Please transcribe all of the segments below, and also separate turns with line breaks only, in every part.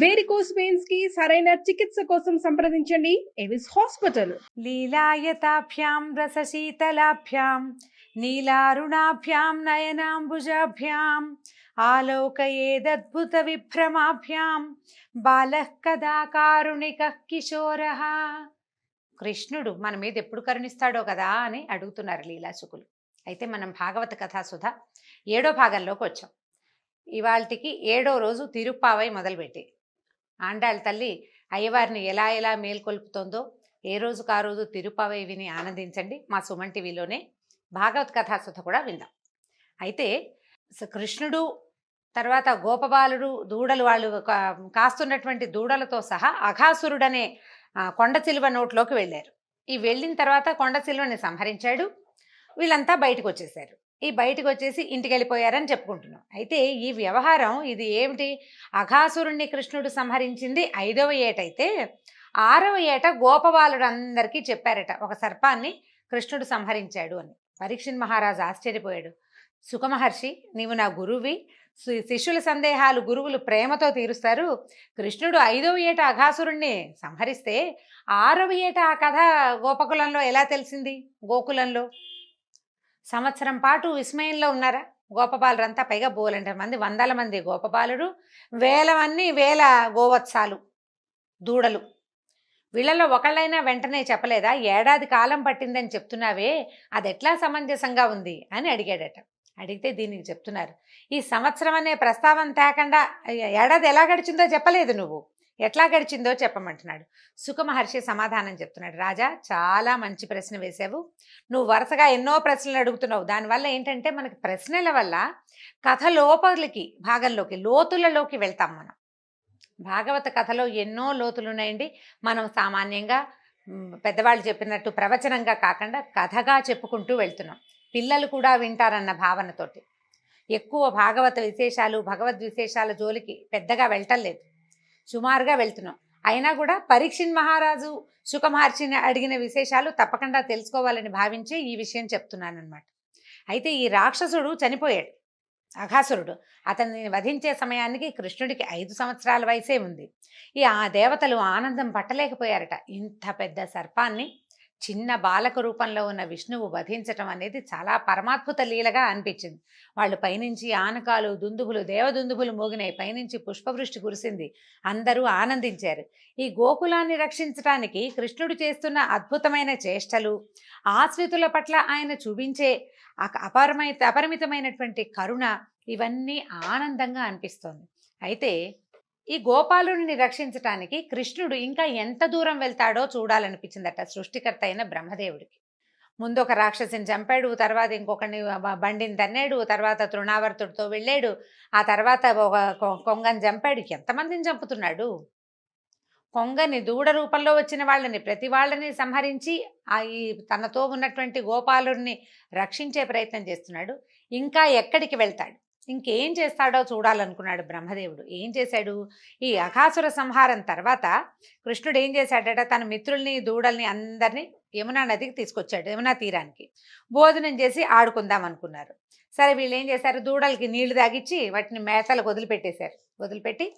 Varicose veins కి సరైన చికిత్స కోసం సంప్రదించండి ఎవిస్ హాస్పిటల్.
లీలాయతాభ్యాం రసశీతలాభ్యాం నీలారుణాభ్యాం నయనాంబుజాభ్యాం ఆలోకయేదద్భుత విభ్రమాభ్యాం బాలః కదా కారుణికః కిశోరః. కృష్ణుడు మన మీద ఎప్పుడు కరుణిస్తాడో కదా అని అడుగుతున్నారు లీలాసుకులు. అయితే మనం భాగవత కథాసుధ 7వ భాగంలోకి వచ్చాం. ఇవాళకి 7వ రోజు తిరుప్పావై మొదలుపెట్టి ఆండాళ్ళ తల్లి అయ్యవారిని ఎలా ఎలా మేల్కొల్పుతోందో ఏ రోజుకు ఆ రోజు తిరుప్పావై విని ఆనందించండి. మా సుమన్ టీవీలోనే భాగవత కథాసుధ కూడా విందాం. అయితే కృష్ణుడు తర్వాత గోపబాలుడు దూడలు వాళ్ళు కాస్తున్నటువంటి దూడలతో సహా అఘాసురుడనే కొండ చిలువ నోట్లోకి వెళ్ళారు. ఈ వెళ్ళిన తర్వాత కొండ చిలువని సంహరించాడు. వీళ్ళంతా బయటకు వచ్చేసారు. ఈ బయటకు వచ్చేసి ఇంటికి వెళ్ళిపోయారని చెప్పుకుంటున్నాం. అయితే ఈ వ్యవహారం ఇది ఏమిటి? అఘాసురుణ్ణి కృష్ణుడు సంహరించింది 5వ ఏటైతే 6వ ఏట గోపబాలుడందరికీ చెప్పారట ఒక సర్పాన్ని కృష్ణుడు సంహరించాడు అని. పరీక్షిత్ మహారాజు ఆశ్చర్యపోయాడు. సుఖమహర్షి, నీవు నా గురువి, శిష్యుల సందేహాలు గురువులు ప్రేమతో తీరుస్తారు. కృష్ణుడు 5వ ఏట అఘాసురుణ్ణి సంహరిస్తే 6వ ఏట ఆ కథ గోపకులంలో ఎలా తెలిసింది? గోకులంలో సంవత్సరం పాటు విస్మయంలో ఉన్నారా గోపబాలురంతా? పైగా బోలంటే మంది, వందల మంది గోపబాలుడు, వేల గోవత్సాలు దూడలు. వీళ్ళలో ఒకళ్ళైనా వెంటనే చెప్పలేదా? ఏడాది కాలం పట్టిందని చెప్తున్నావే, అది ఎట్లా సమంజసంగా ఉంది అని అడిగాడట. అడిగితే దీనికి చెప్తున్నారు, ఈ సంవత్సరం అనే ప్రస్తావన తేకుండా ఏడాది ఎలా గడిచిందో చెప్పలేదు, నువ్వు ఎట్లా గడిచిందో చెప్పమంటున్నాడు. సుఖమహర్షి సమాధానం చెప్తున్నాడు. రాజా, చాలా మంచి ప్రశ్న వేసావు. నువ్వు వరుసగా ఎన్నో ప్రశ్నలు అడుగుతున్నావు. దానివల్ల ఏంటంటే మనకి ప్రశ్నల వల్ల కథ లోపలికి భాగంలోకి లోతులలోకి వెళ్తాం. మనం భాగవత కథలో ఎన్నో లోతులు ఉన్నాయండి. మనం సామాన్యంగా పెద్దవాళ్ళు చెప్పినట్టు ప్రవచనంగా కాకుండా కథగా చెప్పుకుంటూ వెళ్తున్నాం. పిల్లలు కూడా వింటారన్న భావనతోటి ఎక్కువ భాగవత విశేషాలు భగవద్ విశేషాల జోలికి పెద్దగా వెళ్ళటం లేదు, సుమారుగా వెళ్తున్నాం. అయినా కూడా పరీక్షిత్ మహారాజు సుఖమహర్షిని అడిగిన విశేషాలు తప్పకుండా తెలుసుకోవాలని భావించి ఈ విషయం చెప్తున్నాను అనమాట. అయితే ఈ రాక్షసుడు చనిపోయాడు, అఘాసురుడు. అతన్ని వధించే సమయానికి కృష్ణుడికి 5 సంవత్సరాల వయసే ఉంది. ఆ దేవతలు ఆనందం పట్టలేకపోయారట. ఇంత పెద్ద సర్పాన్ని చిన్న బాలక రూపంలో ఉన్న విష్ణువు వధించటం అనేది చాలా పరమాద్భుత లీలగా అనిపించింది. వాళ్ళు పైనుంచి ఆనకాలు దుందుబులు దేవదుందుబులు మోగినాయి, పైనుంచి పుష్పవృష్టి కురిసింది, అందరూ ఆనందించారు. ఈ గోకులాన్ని రక్షించడానికి కృష్ణుడు చేస్తున్న అద్భుతమైన చేష్టలు, ఆశ్రితుల పట్ల ఆయన చూపించే అపరిమితమైనటువంటి కరుణ, ఇవన్నీ ఆనందంగా అనిపిస్తోంది. అయితే ఈ గోపాలుడిని రక్షించటానికి కృష్ణుడు ఇంకా ఎంత దూరం వెళ్తాడో చూడాలనిపించిందట సృష్టికర్త అయిన బ్రహ్మదేవుడికి. ముందు ఒక రాక్షసిని చంపాడు, తర్వాత ఇంకొకరిని బండిని తన్నాడు, తర్వాత తృణావర్తుడితో వెళ్ళాడు, ఆ తర్వాత ఒక కొంగని చంపాడు. ఎంతమందిని చంపుతున్నాడు? కొంగని దూడ రూపంలో వచ్చిన వాళ్ళని ప్రతి వాళ్ళని సంహరించి ఈ తనతో ఉన్నటువంటి గోపాలుడిని రక్షించే ప్రయత్నం చేస్తున్నాడు. ఇంకా ఎక్కడికి వెళ్తాడు, ఇంకేం చేస్తాడో చూడాలనుకున్నాడు బ్రహ్మదేవుడు. ఏం చేశాడు? ఈ అఘాసుర సంహారం తర్వాత కృష్ణుడు ఏం చేశాడట, తన మిత్రుల్ని దూడల్ని అందరినీ యమునా నదికి తీసుకొచ్చాడు. యమునా తీరానికి భోజనం చేసి ఆడుకుందాం అనుకున్నారు. సరే, వీళ్ళు ఏం చేశారు, దూడలకి నీళ్లు తాగిచ్చి వాటిని మేతలకు వదిలిపెట్టేశారు. వదిలిపెట్టి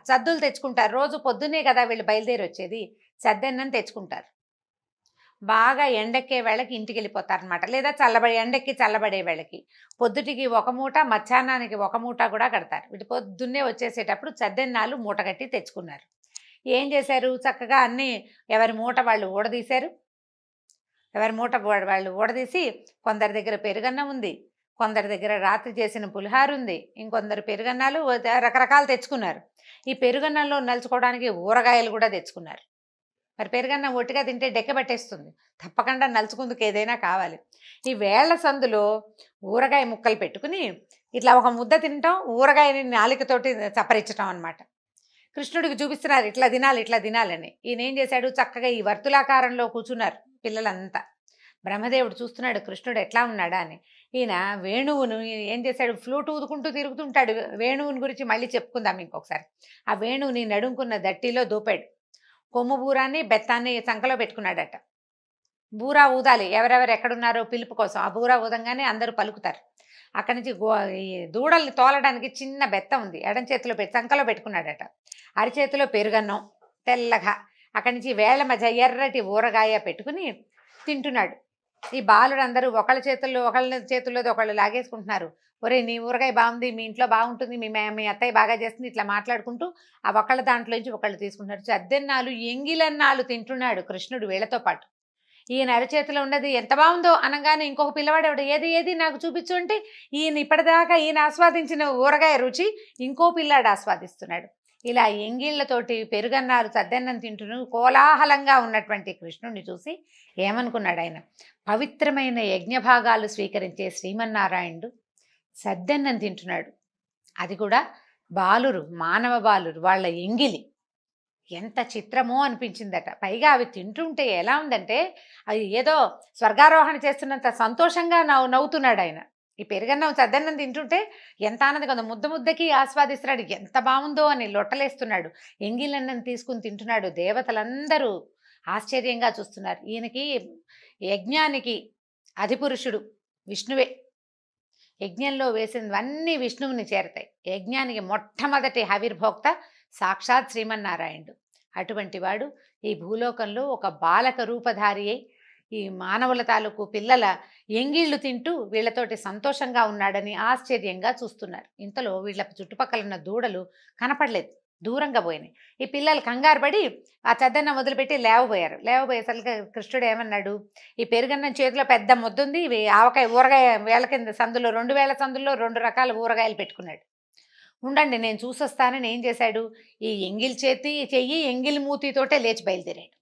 సద్దులు తెచ్చుకుంటారు. రోజు పొద్దున్నే కదా వీళ్ళు బయలుదేరి వచ్చేది, సద్దన్నం తెచ్చుకుంటారు. బాగా ఎండెక్కే వేళకి ఇంటికి వెళ్ళిపోతారనమాట. లేదా ఎండెక్కి చల్లబడే వేళకి పొద్దుటికి ఒక మూట, మధ్యాహ్నానికి ఒక మూట కూడా కడతారు. వీటి పొద్దున్నే వచ్చేసేటప్పుడు చద్దెన్నాలు మూట కట్టి తెచ్చుకున్నారు. ఏం చేశారు, చక్కగా అన్నీ ఎవరి మూట వాళ్ళు ఊడదీశారు. ఎవరి మూట వాళ్ళు ఊడదీసి కొందరి దగ్గర పెరుగన్నం ఉంది, కొందరి దగ్గర రాత్రి చేసిన పులిహార ఉంది, ఇంకొందరు పెరుగన్నాలు రకరకాలు తెచ్చుకున్నారు. ఈ పెరుగన్నంలో నలుచుకోవడానికి ఊరగాయలు కూడా తెచ్చుకున్నారు. మరి పెరుగన్నం ఒట్టిగా తింటే డెక్కబట్టేస్తుంది, తప్పకుండా నలుచుకుందుకు ఏదైనా కావాలి. ఈ వేళ్ల సందులో ఊరగాయ ముక్కలు పెట్టుకుని ఇట్లా ఒక ముద్ద తినటం, ఊరగాయని నాలికతోటి చప్పరించటం అనమాట. కృష్ణుడికి చూపిస్తున్నారు ఇట్లా తినాలి, ఇట్లా తినాలని. ఈయన ఏం చేశాడు, చక్కగా ఈ వర్తులాకారంలో కూర్చున్నారు పిల్లలంతా. బ్రహ్మదేవుడు చూస్తున్నాడు కృష్ణుడు ఎట్లా ఉన్నాడా అని. ఈయన వేణువును ఏం చేశాడు, ఫ్లూట్ ఊదుకుంటూ తిరుగుతుంటాడు. వేణువుని గురించి మళ్ళీ చెప్పుకుందాం ఇంకొకసారి. ఆ వేణువుని నడుముకున్న దట్టిలో దూపాడు. కొమ్ము బూరాన్ని బెత్తాన్ని సంకలో పెట్టుకున్నాడట. బూరా ఊదాలి, ఎవరెవరు ఎక్కడున్నారో పిలుపు కోసం. ఆ బూరా ఊదంగానే అందరూ పలుకుతారు. అక్కడి నుంచి ఈ దూడల్ని తోలడానికి చిన్న బెత్త ఉంది, ఎడం చేతిలో పెట్టి సంకలో పెట్టుకున్నాడట. అరిచేతిలో పెరుగన్నం తెల్లగా, అక్కడి నుంచి వేళ్ల మధ్య ఎర్రటి ఊరగాయ పెట్టుకుని తింటున్నాడు. ఈ బాలుడందరూ ఒకళ్ళ చేతుల్లోది ఒకళ్ళు లాగేసుకుంటున్నారు. ఒరే నీ ఊరగాయ బాగుంది, మీ ఇంట్లో బాగుంటుంది, మీ అత్తయ్య బాగా చేస్తుంది, ఇట్లా మాట్లాడుకుంటూ ఆ ఒకళ్ళ దాంట్లోంచి ఒకళ్ళు తీసుకుంటున్నారు. చద్దెన్నాలు ఎంగిలన్నాలు తింటున్నాడు కృష్ణుడు వీళ్ళతో పాటు. ఈయన అరచేతిలో ఉన్నది ఎంత బాగుందో అనగానే ఇంకొక పిల్లవాడు ఎవడు ఏది ఏది నాకు చూపించు అంటే ఈయన ఇప్పటిదాకా ఈయన ఆస్వాదించిన ఊరగాయ రుచి ఇంకో పిల్లాడు ఆస్వాదిస్తున్నాడు. ఇలా ఎంగిళ్లతోటి పెరుగన్నారు చద్దన్నం తింటును కోలాహలంగా ఉన్నటువంటి కృష్ణుడిని చూసి ఏమనుకున్నాడు ఆయన, పవిత్రమైన యజ్ఞభాగాలు స్వీకరించే శ్రీమన్నారాయణుడు సద్దన్నం తింటున్నాడు, అది కూడా బాలురు, మానవ బాలురు, వాళ్ళ ఎంగిలి. ఎంత చిత్రమో అనిపించిందట. పైగా అవి తింటుంటే ఎలా ఉందంటే అవి ఏదో స్వర్గారోహణ చేస్తున్నంత సంతోషంగా నవ్వుతున్నాడు ఆయన. ఈ పెరుగన్నం చద్దన్నం తింటుంటే ఎంత ఆనందంగా ఉందో, ముద్ద ముద్దకి ఆస్వాదిస్తున్నాడు, ఎంత బాగుందో అని లొట్టలేస్తున్నాడు. ఎంగిలన్నం తీసుకుని తింటున్నాడు. దేవతలందరూ ఆశ్చర్యంగా చూస్తున్నారు. ఈయనకి యజ్ఞానికి అధిపురుషుడు విష్ణువే. యజ్ఞంలో వేసినవన్నీ విష్ణువుని చేరతాయి. యజ్ఞానికి మొట్టమొదటి ఆవిర్భోక్త సాక్షాత్ శ్రీమన్నారాయణుడు. అటువంటి వాడు ఈ భూలోకంలో ఒక బాలక రూపధారి అయి ఈ మానవుల తాలూకు పిల్లల ఎంగిళ్ళు తింటూ వీళ్ళతోటి సంతోషంగా ఉన్నాడని ఆశ్చర్యంగా చూస్తున్నారు. ఇంతలో వీళ్ళ చుట్టుపక్కల ఉన్న దూడలు కనపడలేదు, దూరంగా పోయినాయి. ఈ పిల్లలు కంగారు పడి ఆ చద్దన్నం వదిలిపెట్టి లేవబోయేసరికి కృష్ణుడు ఏమన్నాడు, ఈ పెరుగన్నం చేతిలో పెద్ద ముద్దుంది, ఇవి ఆవకాయ ఊరగాయ వేళ కింద సందులో 2 వేల సందుల్లో 2 రకాల ఊరగాయలు పెట్టుకున్నాడు. ఉండండి నేను చూసొస్తానని ఏం చేశాడు, ఈ ఎంగిల్ చెయ్యి ఎంగిల్ మూతితోటే లేచి బయలుదేరాడు.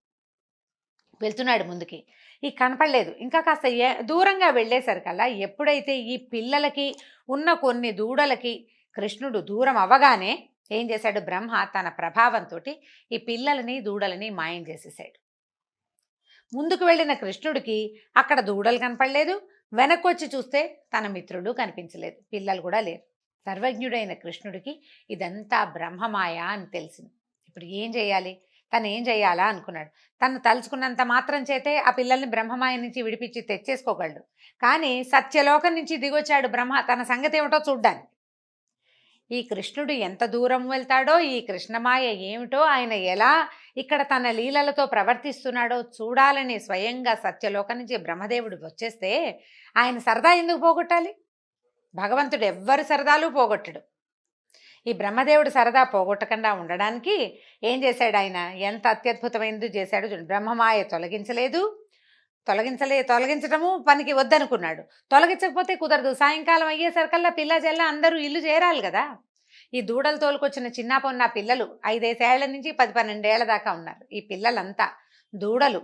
వెళ్తున్నాడు ముందుకి. ఈ కనపడలేదు. ఇంకా కాస్త దూరంగా వెళ్ళేసరికల్లా ఎప్పుడైతే ఈ పిల్లలకి ఉన్న కొన్ని దూడలకి కృష్ణుడు దూరం అవ్వగానే ఏం చేశాడు, బ్రహ్మ తన ప్రభావంతో ఈ పిల్లలని దూడలని మాయం చేసేసాడు. ముందుకు వెళ్ళిన కృష్ణుడికి అక్కడ దూడలు కనపడలేదు, వెనక్కొచ్చి చూస్తే తన మిత్రుడు కనిపించలేదు, పిల్లలు కూడా లేరు. సర్వజ్ఞుడైన కృష్ణుడికి ఇదంతా బ్రహ్మమాయ అని తెలిసింది. ఇప్పుడు ఏం చేయాలి, తను ఏం చేయాలా అనుకున్నాడు. తను తలుచుకున్నంత మాత్రం చేతే ఆ పిల్లల్ని బ్రహ్మమాయ నుంచి విడిపించి తెచ్చేసుకోగలడు. కానీ సత్యలోకం నుంచి దిగొచ్చాడు బ్రహ్మ తన సంగతి ఏమిటో చూడ్డానికి. ఈ కృష్ణుడు ఎంత దూరం వెళ్తాడో, ఈ కృష్ణమాయ ఏమిటో, ఆయన ఎలా ఇక్కడ తన లీలలతో ప్రవర్తిస్తున్నాడో చూడాలని స్వయంగా సత్యలోకం నుంచి బ్రహ్మదేవుడు వచ్చేస్తే ఆయన సరదా ఎందుకు పోగొట్టాలి? భగవంతుడు ఎవ్వరి సరదాలు పోగొట్టడు. ఈ బ్రహ్మదేవుడు సరదా పోగొట్టకుండా ఉండడానికి ఏం చేశాడు, ఆయన ఎంత అత్యద్భుతమైనది చేశాడు చూడండి. బ్రహ్మమాయ తొలగించటము పనికి వద్దనుకున్నాడు. తొలగించకపోతే కుదరదు. సాయంకాలం అయ్యేసరికల్లా పిల్ల జల్ల అందరూ ఇల్లు చేరాలి కదా. ఈ దూడలు తోలుకొచ్చిన చిన్న పొన్న పిల్లలు 5-5 ఏళ్ల నుంచి 10-12 ఏళ్ల దాకా ఉన్నారు. ఈ పిల్లలంతా దూడలు,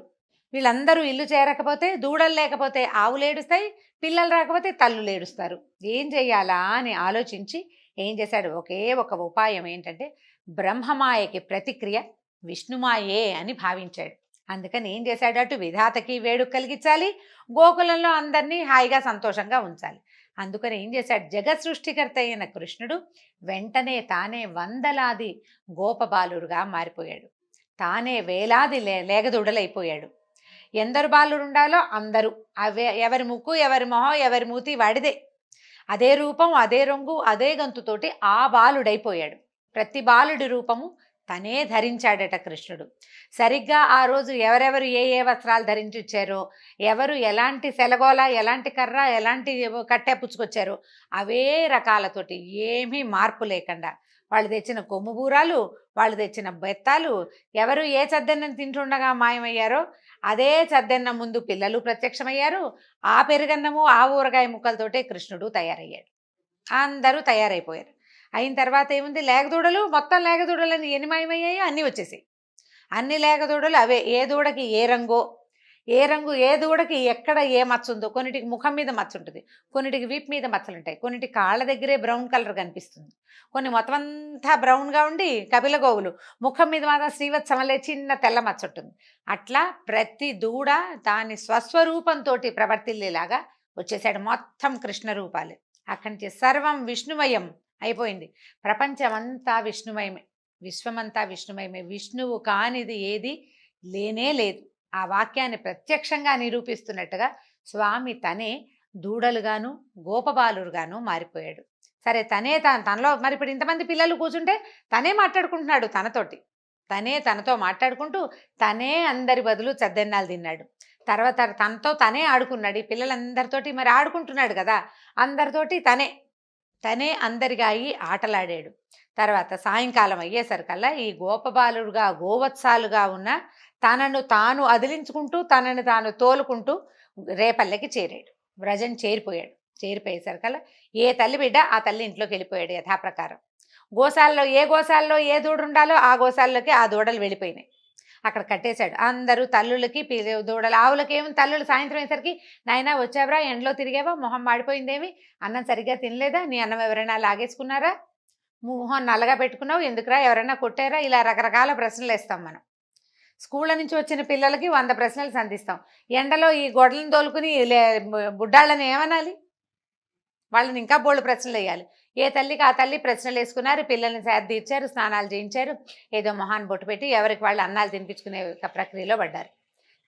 వీళ్ళందరూ ఇల్లు చేరకపోతే, దూడలు లేకపోతే ఆవులు ఏడుస్తాయి, పిల్లలు రాకపోతే తల్లులు ఏడుస్తారు. ఏం చెయ్యాలా అని ఆలోచించి ఏం చేశాడు, ఒకే ఒక ఉపాయం ఏంటంటే బ్రహ్మమాయకి ప్రతిక్రియ విష్ణుమాయే అని భావించాడు. అందుకని ఏం చేశాడు, అటు విధాతకి వేడుక కలిగించాలి, గోకులంలో అందరినీ హాయిగా సంతోషంగా ఉంచాలి. అందుకని ఏం చేశాడు, జగత్ సృష్టికర్త అయిన కృష్ణుడు వెంటనే తానే వందలాది గోపబాలురుగా మారిపోయాడు. తానే వేలాది లేగదూడలైపోయాడు. ఎందరు బాలురు ఉండాలో అందరూ, ఎవరి ముక్కు ఎవరి మొహం ఎవరి మూతి వాడిదే, అదే రూపం అదే రంగు అదే గంతుతోటి ఆ బాలుడైపోయాడు. ప్రతి బాలుడి రూపము తనే ధరించాడట కృష్ణుడు. సరిగ్గా ఆ రోజు ఎవరెవరు ఏ ఏ వస్త్రాలు ధరించి వచ్చారో, ఎవరు ఎలాంటి సెలగోల ఎలాంటి కర్ర ఎలాంటి కట్టె పుచ్చుకొచ్చారో అవే రకాలతోటి ఏమీ మార్పు లేకుండా వాళ్ళు తెచ్చిన కొమ్ము బూరాలు, వాళ్ళు తెచ్చిన బెత్తాలు, ఎవరు ఏ చద్దన్నం తింటుండగా మాయమయ్యారో అదే చద్దన్నం ముందు పిల్లలు ప్రత్యక్షమయ్యారు. ఆ పెరుగన్నము ఆ ఊరగాయ ముక్కలతోటే కృష్ణుడు తయారయ్యాడు. అందరూ తయారైపోయారు. అయిన తర్వాత ఏముంది, లేగదూడలు, మొత్తం లేగదూడలని ఎన్ని మాయమయ్యాయో అన్నీ వచ్చేసాయి. అన్ని లేగదూడలు అవే. ఏ దూడకి ఏ రంగో, ఏ దూడకి ఎక్కడ ఏ మచ్చ ఉందో, కొన్నిటికి ముఖం మీద మచ్చ ఉంటుంది, కొన్నిటికి వీపు మీద మచ్చలు ఉంటాయి, కొన్నిటికి కాళ్ళ దగ్గరే బ్రౌన్ కలర్ కనిపిస్తుంది, కొన్ని మొత్తం అంతా బ్రౌన్గా ఉండి కపిల గోవులు, ముఖం మీద మాత్రం శ్రీవత్సమలే చిన్న తెల్ల మచ్చ ఉంటుంది. అట్లా ప్రతి దూడ దాని స్వస్వరూపంతో ప్రవర్తిల్లేలాగా వచ్చేసాడు. మొత్తం కృష్ణ రూపాలే. అక్కడి నుంచి సర్వం విష్ణుమయం అయిపోయింది. ప్రపంచమంతా విష్ణుమయమే, విశ్వమంతా విష్ణుమయమే. విష్ణువు కానిది ఏది లేనే లేదు. ఆ వాక్యాన్ని ప్రత్యక్షంగా నిరూపిస్తున్నట్టుగా స్వామి తనే దూడలుగాను గోపబాలురుగాను మారిపోయాడు. సరే తనలో మరి ఇప్పుడు ఇంతమంది పిల్లలు కూర్చుంటే తనే మాట్లాడుకుంటున్నాడు తనతోటి. తనతో మాట్లాడుకుంటూ తనే అందరి బదులు చద్దన్నాలు తిన్నాడు. తర్వాత తనతో తనే ఆడుకున్నాడు. ఈ పిల్లలందరితోటి మరి ఆడుకుంటున్నాడు కదా, అందరితోటి తనే అందరిగా అయి ఆటలాడాడు. తర్వాత సాయంకాలం అయ్యేసరికల్లా ఈ గోపబాలుడుగా గోవత్సాలుగా ఉన్న తనను తాను అదిలించుకుంటూ తనను తాను తోలుకుంటూ రేపల్లెకి చేరాడు. వ్రజం చేరిపోయాడు. చేరిపోయేసరికల్లా ఏ తల్లి బిడ్డ ఆ తల్లి ఇంట్లోకి వెళ్ళిపోయాడు యథాప్రకారం. ఏ గోశాలలో ఏ దూడ ఉండాలో ఆ గోశాలలోకి ఆ దూడలు వెళ్ళిపోయినాయి. అక్కడ కట్టేశాడు. అందరూ తల్లులకి దూడలు ఆవులకి ఏమి తల్లులు సాయంత్రం అయ్యేసరికి, నాయనా వచ్చావరా, ఎండలో తిరిగావా, మొహం మాడిపోయిందేమి, అన్నం సరిగ్గా తినలేదా, నీ అన్నం ఎవరైనా లాగేసుకున్నారా, మొహం నల్లగా పెట్టుకున్నావు ఎందుకురా, ఎవరైనా కొట్టారా, ఇలా రకరకాల ప్రశ్నలు వేస్తాం మనం. స్కూళ్ళ నుంచి వచ్చిన పిల్లలకి 100 ప్రశ్నలు సంధిస్తాం. ఎండలో ఈ గొడ్లను తోలుకుని బుడ్డాళ్ళని ఏమనాలి, వాళ్ళని ఇంకా బోల్డ్ ప్రశ్నలు వేయాలి. ఏ తల్లికి ఆ తల్లి ప్రశ్నలు వేసుకున్నారు. పిల్లల్ని తీర్చారు, స్నానాలు చేయించారు, ఏదో మొహాన్ని బొట్టు పెట్టి ఎవరికి వాళ్ళు అన్నాలు తినిపించుకునే ప్రక్రియలో పడ్డారు.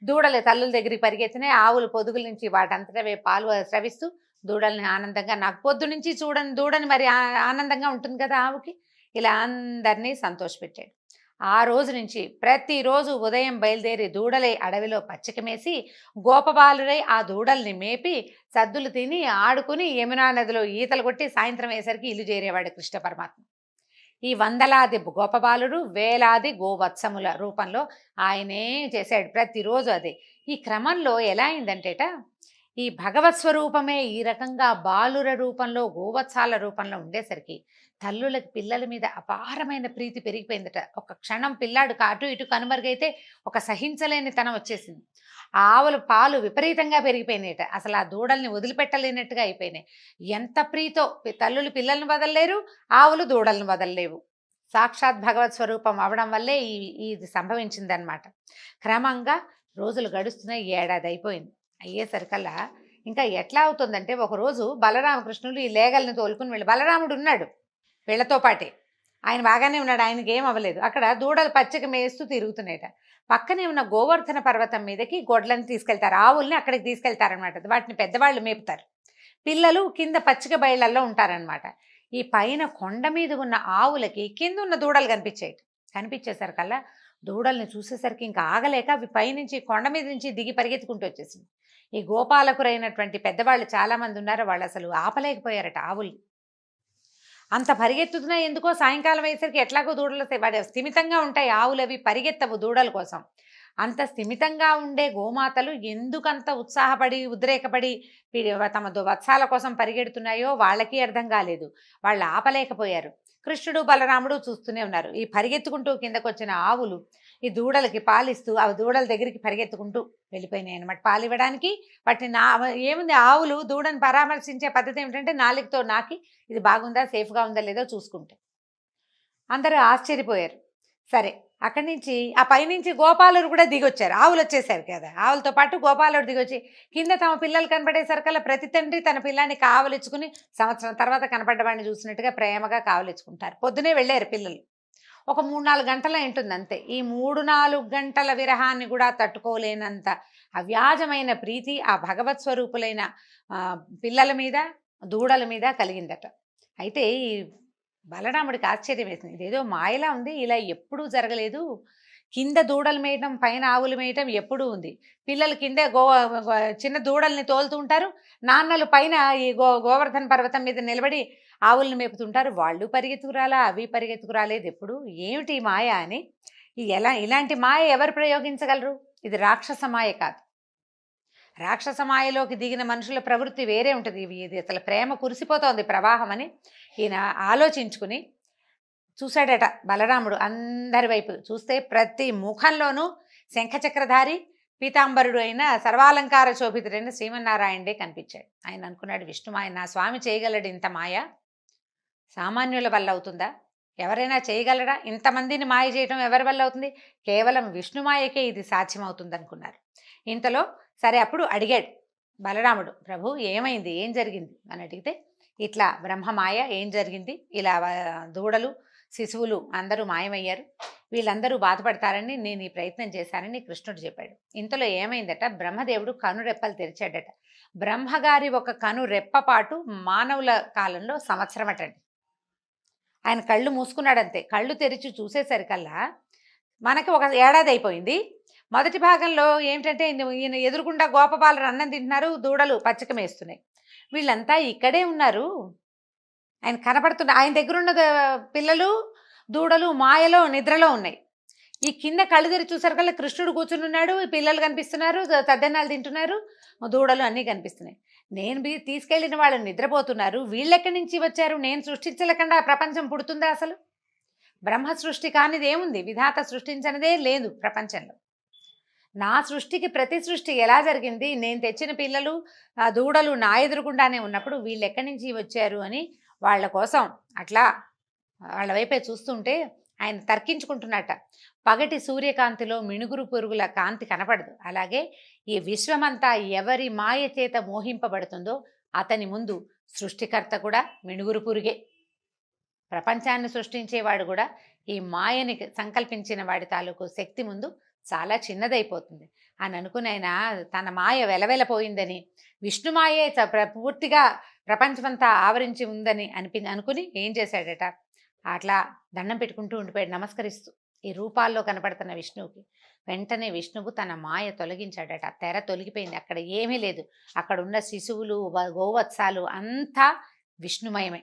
దూడలు తల్లుల దగ్గరికి పరిగెత్తినాయి. ఆవులు పొదుగుల నుంచి వాటంతటా పాలు స్రవిస్తూ దూడల్ని ఆనందంగా, నాకు పొద్దు నుంచి చూడని దూడని మరి ఆనందంగా ఉంటుంది కదా ఆవుకి, ఇలా అందరినీ సంతోషపెట్టాడు. ఆ రోజు నుంచి ప్రతిరోజు ఉదయం బయలుదేరి దూడలై అడవిలో పచ్చికమేసి గోపబాలురై ఆ దూడల్ని మేపి సద్దులు తిని ఆడుకుని యమునా నదిలో ఈతలు కొట్టి సాయంత్రం అయ్యేసరికి ఇల్లు చేరేవాడు కృష్ణ పరమాత్మ. ఈ వందలాది గోపబాలుడు వేలాది గోవత్సముల రూపంలో ఆయనే చేశాడు ప్రతిరోజు. అదే ఈ క్రమంలో ఎలా అయిందంటేట, ఈ భగవత్ స్వరూపమే ఈ రకంగా బాలుర రూపంలో గోవత్సాల రూపంలో ఉండేసరికి తల్లులకి పిల్లల మీద అపారమైన ప్రీతి పెరిగిపోయిందట. ఒక క్షణం పిల్లాడు అటు ఇటు కనుమరుగైతే ఒక సహించలేని తనం వచ్చేసింది. ఆవుల పాలు విపరీతంగా పెరిగిపోయినాయట. అసలు ఆ దూడల్ని వదిలిపెట్టలేనట్టుగా అయిపోయినాయి. ఎంత ప్రీతో తల్లులు పిల్లల్ని వదలలేరు, ఆవులు దూడల్ని వదలలేవు. సాక్షాత్ భగవత్ స్వరూపం అవడం వల్లే ఇది సంభవించిందనమాట. క్రమంగా రోజులు గడుస్తున్నాయి. ఏడాది అయిపోయింది. అయ్యేసరికల్లా ఇంకా ఎట్లా అవుతుందంటే, ఒకరోజు బలరామకృష్ణులు ఈ లేగల్ని తోలుకుని బలరాముడు ఉన్నాడు వీళ్ళతో పాటే, ఆయన బాగానే ఉన్నాడు, ఆయనకి ఏం అవ్వలేదు. అక్కడ దూడలు పచ్చిక మేస్తూ తిరుగుతున్నాయట. పక్కనే ఉన్న గోవర్ధన పర్వతం మీదకి గొడ్లను తీసుకెళ్తారు, ఆవుల్ని అక్కడికి తీసుకెళ్తారనమాట. వాటిని పెద్దవాళ్ళు మేపుతారు, పిల్లలు కింద పచ్చిక బయళ్ళల్లో ఉంటారనమాట. ఈ పైన కొండ మీద ఉన్న ఆవులకి కింద ఉన్న దూడలు కనిపించేసరికల్లా దూడల్ని చూసేసరికి ఇంకా ఆగలేక అవి పైనుంచి కొండ మీద నుంచి దిగి పరిగెత్తుకుంటూ వచ్చేసింది. ఈ గోపాలకురైనటువంటి పెద్దవాళ్ళు చాలామంది ఉన్నారు, వాళ్ళు అసలు ఆపలేకపోయారట ఆవుల్ని. అంత పరిగెత్తుతున్నా ఎందుకో సాయంకాలం అయ్యేసరికి ఎట్లాగో దూడలు స్థిమితంగా ఉంటాయి, ఆవులు అవి పరిగెత్తవు దూడల కోసం. అంత స్థిమితంగా ఉండే గోమాతలు ఎందుకంత ఉత్సాహపడి ఉద్రేకపడి తమ వత్సాల కోసం పరిగెడుతున్నాయో వాళ్ళకి అర్థం కాలేదు. వాళ్ళు ఆపలేకపోయారు. కృష్ణుడు బలరాముడు చూస్తూనే ఉన్నారు. ఈ పరిగెత్తుకుంటూ కిందకు వచ్చిన ఆవులు ఈ దూడలకి పాలిస్తూ ఆ దూడల దగ్గరికి పరిగెత్తుకుంటూ వెళ్ళిపోయినాయి అనమాట పాలు ఇవ్వడానికి. వాటిని ఏముంది, ఆవులు దూడని పరామర్శించే పద్ధతి ఏమిటంటే నాలుగుతో నాకి ఇది బాగుందా, సేఫ్గా ఉందా లేదో చూసుకుంటే. అందరూ ఆశ్చర్యపోయారు. సరే, అక్కడి నుంచి ఆ పైనుంచి గోపాలుడు కూడా దిగొచ్చారు. ఆవులు వచ్చేసారు కదా, ఆవులతో పాటు గోపాలుడు దిగొచ్చి కింద తమ పిల్లలు కనపడేసరికల్లా ప్రతి తండ్రి తన పిల్లాన్ని కావలిచ్చుకుని సంవత్సరం తర్వాత కనపడ్డవాడిని చూసినట్టుగా ప్రేమగా కావలిచ్చుకుంటారు. పొద్దునే వెళ్ళారు పిల్లలు. ఒక 3-4 గంటల ఉంటుంది అంతే. ఈ 3-4 గంటల విరహాన్ని కూడా తట్టుకోలేనంత అవ్యాజమైన ప్రీతి ఆ భగవత్ స్వరూపులైన పిల్లల మీద దూడల మీద కలిగిందట. అయితే ఈ బలరాముడికి ఆశ్చర్యం వేసింది. ఇదేదో మాయలా ఉంది, ఇలా ఎప్పుడూ జరగలేదు. కింద దూడలు మేయటం పైన ఆవులు మేయటం ఎప్పుడూ ఉంది. పిల్లలు కింద చిన్న దూడల్ని తోలుతూ ఉంటారు, నాన్నలు పైన ఈ గోవర్ధన పర్వతం మీద నిలబడి ఆవుల్ని మేపుతుంటారు. వాళ్ళు పరిగెత్తుకురాలా, అవి పరిగెత్తుకురాలేదు ఎప్పుడు, ఏమిటి మాయ అని. ఇలాంటి మాయ ఎవరు ప్రయోగించగలరు? ఇది రాక్షస మాయ కాదు. రాక్షస మాయలోకి దిగిన మనుషుల ప్రవృత్తి వేరే ఉంటుంది. ఇది అసలు ప్రేమ కురిసిపోతోంది ప్రవాహం అని ఈయన ఆలోచించుకుని చూశాడట. బలరాముడు అందరి వైపు చూస్తే ప్రతి ముఖంలోనూ శంఖచక్రధారి పీతాంబరుడు అయిన సర్వాలంకార శోభితుడైన శ్రీమన్నారాయణుడే కనిపించాడు. ఆయన అనుకున్నాడు, విష్ణుమాయ నా స్వామి చేయగలడు ఇంత మాయ, సామాన్యుల వల్ల అవుతుందా? ఎవరైనా చేయగలరా? ఇంతమందిని మాయ చేయటం ఎవరి వల్ల అవుతుంది? కేవలం విష్ణుమాయకే ఇది సాధ్యమవుతుంది అనుకున్నారు. ఇంతలో సరే, అప్పుడు అడిగాడు బలరాముడు, ప్రభు ఏమైంది, ఏం జరిగింది అని అడిగితే, ఇట్లా బ్రహ్మమాయ ఏం జరిగింది, ఇలా దూడలు శిశువులు అందరూ మాయమయ్యారు, వీళ్ళందరూ బాధపడతారని నేను ఈ ప్రయత్నం చేశానని కృష్ణుడు చెప్పాడు. ఇంతలో ఏమైందట, బ్రహ్మదేవుడు కనురెప్పలు తెరిచాడట. బ్రహ్మగారి ఒక కను రెప్పపాటు మానవుల కాలంలో సంవత్సరం అటండి. ఆయన కళ్ళు మూసుకున్నాడంతే. కళ్ళు తెరిచి చూసేసరికల్లా మనకి ఒక ఏడాది అయిపోయింది. మొదటి భాగంలో ఏమిటంటే ఈయన ఎదురుగుండా గోపబాలురు అన్నం తింటున్నారు, దూడలు పచ్చిక మేస్తున్నాయి. వీళ్ళంతా ఇక్కడే ఉన్నారు, ఆయన కనపడుతున్న ఆయన దగ్గరున్న పిల్లలు దూడలు మాయలో నిద్రలో ఉన్నాయి. ఈ కింద కళ్ళు తెరిచి చూసరికల్లా కృష్ణుడు కూర్చుని ఉన్నాడు, పిల్లలు కనిపిస్తున్నారు, తద్దన్నాలు తింటున్నారు, దూడలు అన్నీ కనిపిస్తున్నాయి. నేను తీసుకెళ్ళిన వాళ్ళు నిద్రపోతున్నారు, వీళ్ళెక్కడి నుంచి వచ్చారు? నేను సృష్టించలేకుండా ప్రపంచం పుడుతుందా? అసలు బ్రహ్మ సృష్టి కానిది ఏముంది? విధాత సృష్టించనిదే లేదు ప్రపంచంలో. నా సృష్టికి ప్రతి సృష్టి ఎలా జరిగింది? నేను తెచ్చిన పిల్లలు దూడలు నా ఎదురుగుండానే ఉన్నప్పుడు వీళ్ళు ఎక్కడి నుంచి వచ్చారు అని వాళ్ళ కోసం అట్లా వాళ్ళ వైపే చూస్తుంటే ఆయన తర్కించుకుంటున్నట్ట. పగటి సూర్యకాంతిలో మిణుగురు పురుగుల కాంతి కనపడదు. అలాగే ఈ విశ్వమంతా ఎవరి మాయ చేత మోహింపబడుతుందో అతని ముందు సృష్టికర్త కూడా మిణుగురు పురుగే. ప్రపంచాన్ని సృష్టించేవాడు కూడా ఈ మాయని సంకల్పించిన వాడి తాలూకు శక్తి ముందు చాలా చిన్నదైపోతుంది అని అనుకుని ఆయన తన మాయ వెలవెలపోయిందని, విష్ణుమాయే పూర్తిగా ప్రపంచమంతా ఆవరించి ఉందని అనుకుని ఏం చేశాడట, అట్లా దండం పెట్టుకుంటూ ఉండిపోయాడు నమస్కరిస్తూ ఈ రూపాల్లో కనపడుతున్న విష్ణువుకి. వెంటనే విష్ణువు తన మాయ తొలగించాడట. తెర తొలగిపోయింది, అక్కడ ఏమీ లేదు. అక్కడ ఉన్న శిశువులు గోవత్సాలు అంతా విష్ణుమయమే.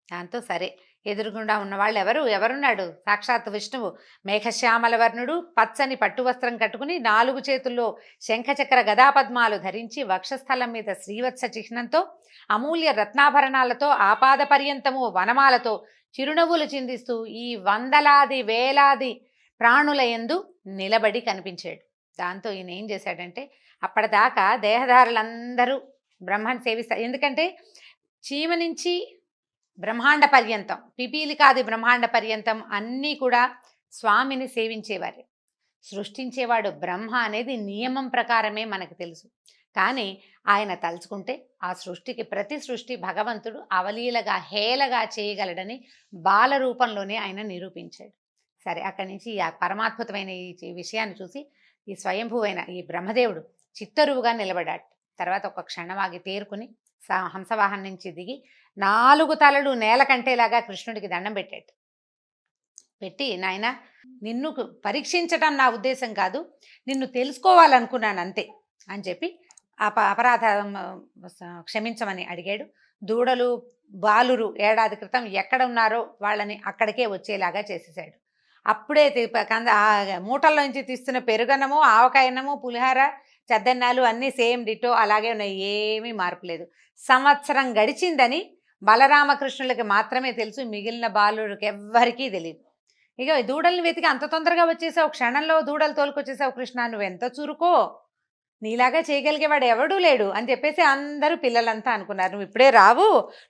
దాంతో సరే, ఎదురుగుండా ఉన్నవాళ్ళు ఎవరున్నాడు? సాక్షాత్ విష్ణువు. మేఘశ్యామల వర్ణుడు, పచ్చని పట్టు వస్త్రం కట్టుకుని 4 చేతుల్లో శంఖచక్ర గదాపద్మాలు ధరించి, వక్షస్థలం మీద శ్రీవత్స చిహ్నంతో, అమూల్య రత్నాభరణాలతో, ఆపాద పర్యంతము వనమాలతో చిరునవ్వులు చిందిస్తూ ఈ వందలాది వేలాది ప్రాణుల యందు నిలబడి కనిపించాడు. దాంతో ఈయన ఏం చేశాడంటే, అప్పటిదాకా దేహదారులందరూ బ్రహ్మని సేవిస్తారు. ఎందుకంటే చీమ నుంచి బ్రహ్మాండ పర్యంతం, పిపీలికాది బ్రహ్మాండ పర్యంతం అన్నీ కూడా స్వామిని సేవించేవారు. సృష్టించేవాడు బ్రహ్మ అనేది నియమం ప్రకారమే మనకు తెలుసు. కానీ ఆయన తలుచుకుంటే ఆ సృష్టికి ప్రతి సృష్టి భగవంతుడు అవలీలగా హేళగా చేయగలడని బాల రూపంలోనే ఆయన నిరూపించాడు. సరే, అక్కడి నుంచి ఆ పరమాద్భుతమైన ఈ విషయాన్ని చూసి ఈ స్వయంభువైన ఈ బ్రహ్మదేవుడు చిత్తరువుగా నిలబడ్డాడు. తర్వాత ఒక క్షణమాగి తేరుకుని హంసవాహనం నుంచి దిగి 4 తలలు నేల కంటేలాగా కృష్ణుడికి దండం పెట్టాడు. పెట్టి, నాయన నిన్ను పరీక్షించటం నా ఉద్దేశం కాదు, నిన్ను తెలుసుకోవాలనుకున్నాను అంతే అని చెప్పి అపరాధం క్షమించమని అడిగాడు. దూడలు బాలురు ఏడాది క్రితం ఎక్కడ ఉన్నారో వాళ్ళని అక్కడికే వచ్చేలాగా చేసేసాడు. అప్పుడే మూటల్లోంచి తీస్తున్న పెరుగన్నము, ఆవకాయన్నము, పులిహార, చద్దన్నాలు అన్నీ సేమ్ డిటో అలాగే ఉన్నాయి, ఏమీ మార్పు లేదు. సంవత్సరం గడిచిందని బలరామకృష్ణులకి మాత్రమే తెలుసు, మిగిలిన బాలుడికి ఎవ్వరికీ తెలియదు. ఇక దూడల్ని వెతికి అంత తొందరగా వచ్చేసావు, క్షణంలో దూడలు తోలుకొచ్చేసావు కృష్ణ, నువ్వెంత చురుకో, నీలాగా చేయగలిగేవాడు ఎవడూ లేడు అని చెప్పేసి అందరూ పిల్లలంతా అనుకున్నారు. నువ్వు ఇప్పుడే రావు,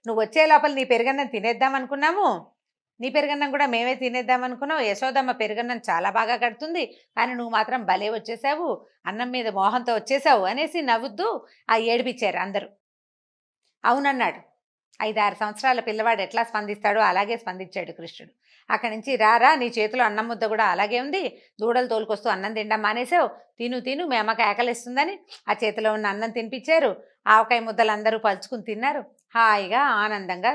నువ్వు వచ్చే లోపల నీ పెరుగన్నం తినేద్దాం అనుకున్నాము, నీ పెరుగన్నం కూడా మేమే తినేద్దాం అనుకున్నావు, యశోదమ్మ పెరుగన్నం చాలా బాగా కడుతుంది, కానీ నువ్వు మాత్రం భలే వచ్చేసావు, అన్నం మీద మోహంతో వచ్చేసావు అనేసి నవ్వుద్దు ఏడిపించారు అందరూ. అవునన్నాడు. 5-6 సంవత్సరాల పిల్లవాడు ఎట్లా స్పందిస్తాడో అలాగే స్పందించాడు కృష్ణుడు. అక్కడి నుంచి రారా, నీ చేతిలో అన్నం ముద్ద కూడా అలాగే ఉంది, దూడలు తోలుకొస్తూ అన్నం తినడం మానేసావు, తిను మీ అమ్మకి ఆకలిస్తుందని ఆ చేతిలో ఉన్న అన్నం తినిపించారు. ఆవకాయ ముద్దలు అందరూ పలుచుకుని తిన్నారు. హాయిగా ఆనందంగా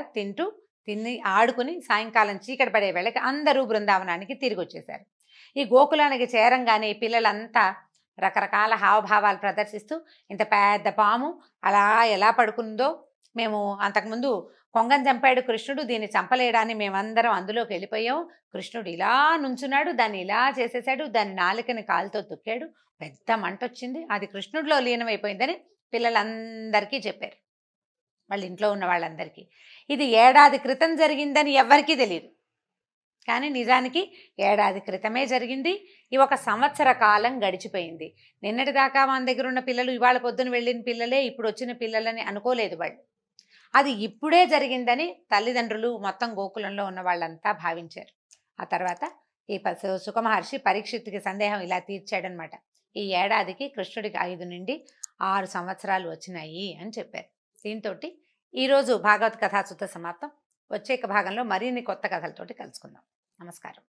తిని ఆడుకుని సాయంకాలం చీకటి పడే వేళకి అందరూ బృందావనానికి తిరిగి వచ్చేశారు. ఈ గోకులానికి చేరంగానే పిల్లలంతా రకరకాల హావభావాలు ప్రదర్శిస్తూ, ఇంత పెద్ద పాము అలా ఎలా పడుకుందో, మేము అంతకుముందు కొంగని చంపాడు కృష్ణుడు, దీన్ని చంపలేడాన్ని మేమందరం అందులోకి వెళ్ళిపోయాం, కృష్ణుడు ఇలా నుంచున్నాడు, దాన్ని ఇలా చేసేసాడు, దాని నాలుకని కాలుతో తొక్కాడు, పెద్ద మంట వచ్చింది, అది కృష్ణుడిలో లీనమైపోయిందని పిల్లలందరికీ చెప్పారు, వాళ్ళ ఇంట్లో ఉన్న వాళ్ళందరికీ. ఇది ఏడాది క్రితం జరిగిందని ఎవ్వరికీ తెలియదు, కానీ నిజానికి ఏడాది క్రితమే జరిగింది. ఈ 1 సంవత్సర కాలం గడిచిపోయింది. నిన్నటిదాకా మన దగ్గర ఉన్న పిల్లలు ఇవాళ పొద్దున వెళ్ళిన పిల్లలే ఇప్పుడు వచ్చిన పిల్లలని అనుకోలేదు వాళ్ళు. అది ఇప్పుడే జరిగిందని తల్లిదండ్రులు మొత్తం గోకులంలో ఉన్న వాళ్ళంతా భావించారు. ఆ తర్వాత ఈ సుఖమహర్షి పరీక్షిత్తుకి సందేహం ఇలా తీర్చాడనమాట. ఈ ఏడాదికి కృష్ణుడికి 5 నుండి 6 సంవత్సరాలు వచ్చినాయి అని చెప్పారు. దీంతో ఈరోజు భాగవత కథాసుత సమాప్తం. వచ్చే భాగంలో మరిన్ని కొత్త కథలతోటి కలుసుకుందాం. నమస్కారం.